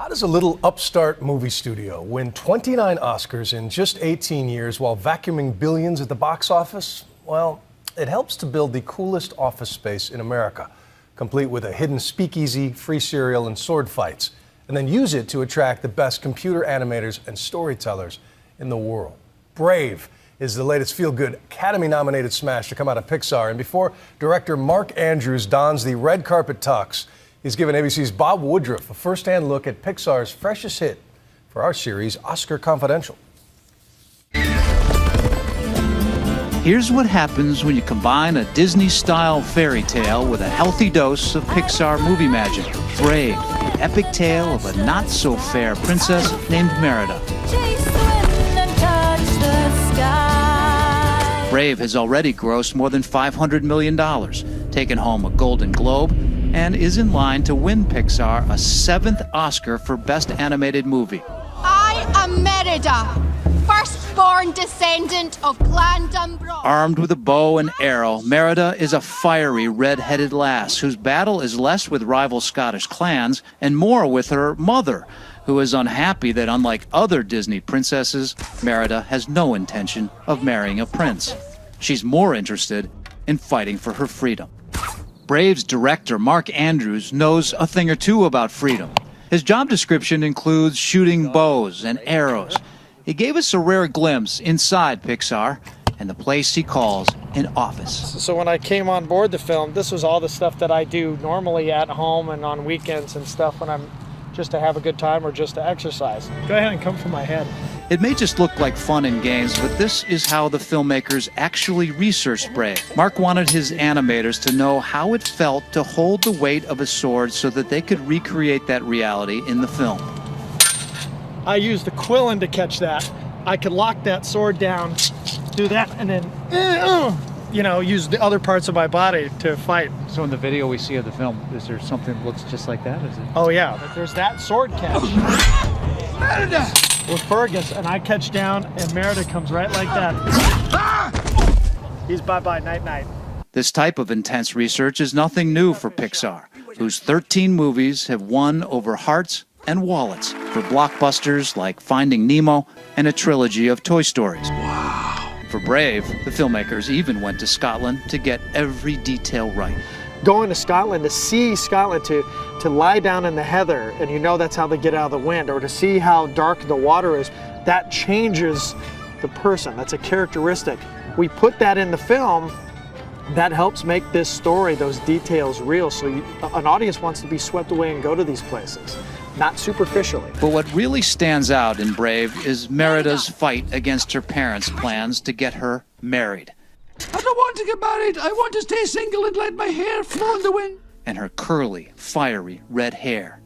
How does a little upstart movie studio win 29 Oscars in just 18 years while vacuuming billions at the box office? Well, it helps to build the coolest office space in America, complete with a hidden speakeasy, free cereal, and sword fights, and then use it to attract the best computer animators and storytellers in the world. Brave is the latest feel-good Academy-nominated smash to come out of Pixar, and before director Mark Andrews dons the red carpet tux, he's given ABC's Bob Woodruff a first-hand look at Pixar's freshest hit for our series, Oscar Confidential. Here's what happens when you combine a Disney-style fairy tale with a healthy dose of Pixar movie magic. Brave, the epic tale of a not-so-fair princess named Merida. Brave has already grossed more than $500 million, taken home a Golden Globe, and is in line to win Pixar a 7th Oscar for Best Animated Movie. I am Merida, firstborn descendant of Clan Dunbro. Armed with a bow and arrow, Merida is a fiery red-headed lass whose battle is less with rival Scottish clans and more with her mother, who is unhappy that, unlike other Disney princesses, Merida has no intention of marrying a prince. She's more interested in fighting for her freedom. Brave's director, Mark Andrews, knows a thing or two about freedom. His job description includes shooting bows and arrows. He gave us a rare glimpse inside Pixar and the place he calls an office. So when I came on board the film, this was all the stuff that I do normally at home and on weekends and stuff when I'm just to have a good time or just to exercise. Go ahead and come for my head. It may just look like fun and games, but this is how the filmmakers actually researched Brave. Mark wanted his animators to know how it felt to hold the weight of a sword so that they could recreate that reality in the film. I used the quillin to catch that. I could lock that sword down, do that, and then, use the other parts of my body to fight. So in the video we see of the film, is there something that looks just like that? Is it? Oh yeah, there's that sword catch. Merida! With Fergus, and I catch down, and Merida comes right like that. He's bye-bye, night-night. This type of intense research is nothing new for Pixar, whose 13 movies have won over hearts and wallets for blockbusters like Finding Nemo and a trilogy of Toy Stories. Wow. For Brave, the filmmakers even went to Scotland to get every detail right. Going to Scotland, to see Scotland, to lie down in the heather, and that's how they get out of the wind, or to see how dark the water is, that changes the person. That's a characteristic. We put that in the film. That helps make this story, those details, real, so an audience wants to be swept away and go to these places, not superficially. But what really stands out in Brave is Merida's fight against her parents' plans to get her married. I don't want to get married. I want to stay single and let my hair flow in the wind. And her curly, fiery red hair.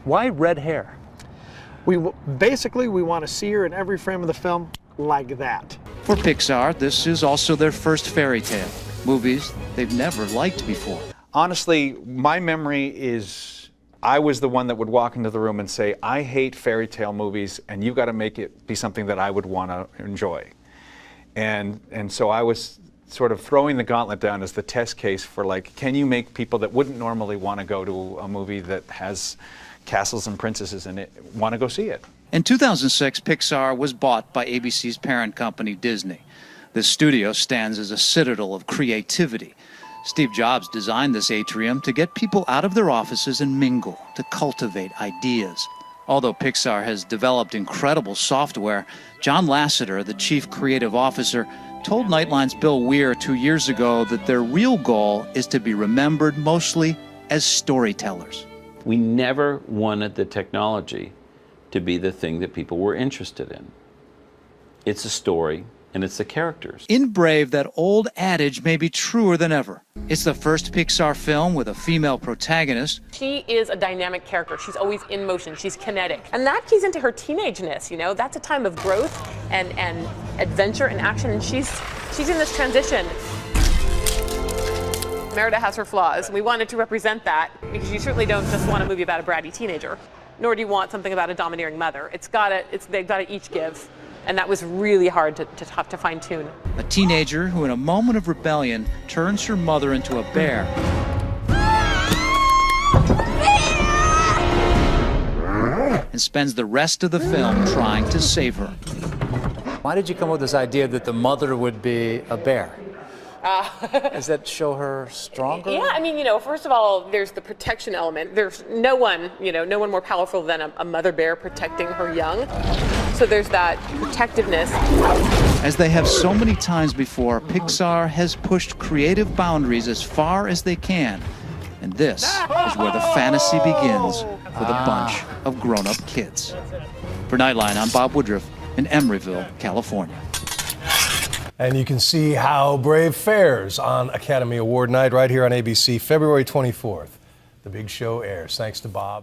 Why red hair? We want to see her in every frame of the film like that. For Pixar, this is also their first fairy tale. Movies they've never liked before. Honestly, my memory is I was the one that would walk into the room and say, I hate fairy tale movies, and you've got to make it be something that I would want to enjoy. And so I was sort of throwing the gauntlet down as the test case for, can you make people that wouldn't normally want to go to a movie that has castles and princesses in it want to go see it? In 2006, Pixar was bought by ABC's parent company, Disney. This studio stands as a citadel of creativity. Steve Jobs designed this atrium to get people out of their offices and mingle, to cultivate ideas. Although Pixar has developed incredible software, John Lasseter, the chief creative officer, told Nightline's Bill Weir 2 years ago that their real goal is to be remembered mostly as storytellers. We never wanted the technology to be the thing that people were interested in. It's a story, and it's the characters. In Brave, that old adage may be truer than ever. It's the first Pixar film with a female protagonist. She is a dynamic character. She's always in motion. She's kinetic. And that keys into her teenageness, That's a time of growth and adventure and action, and she's in this transition. Merida has her flaws. We wanted to represent that because you certainly don't just want a movie about a bratty teenager, nor do you want something about a domineering mother. They've got to each give. And that was really hard to fine-tune. A teenager who, in a moment of rebellion, turns her mother into a bear. and spends the rest of the film trying to save her. Why did you come up with this idea that the mother would be a bear? Does that show her stronger? Yeah, I mean, first of all, there's the protection element. There's no one more powerful than a mother bear protecting her young. So there's that protectiveness. As they have so many times before, Pixar has pushed creative boundaries as far as they can. And this is where the fantasy begins with a bunch of grown-up kids. For Nightline, I'm Bob Woodruff in Emeryville, California. And you can see how Brave fares on Academy Award night right here on ABC, February 24th. The big show airs. Thanks to Bob.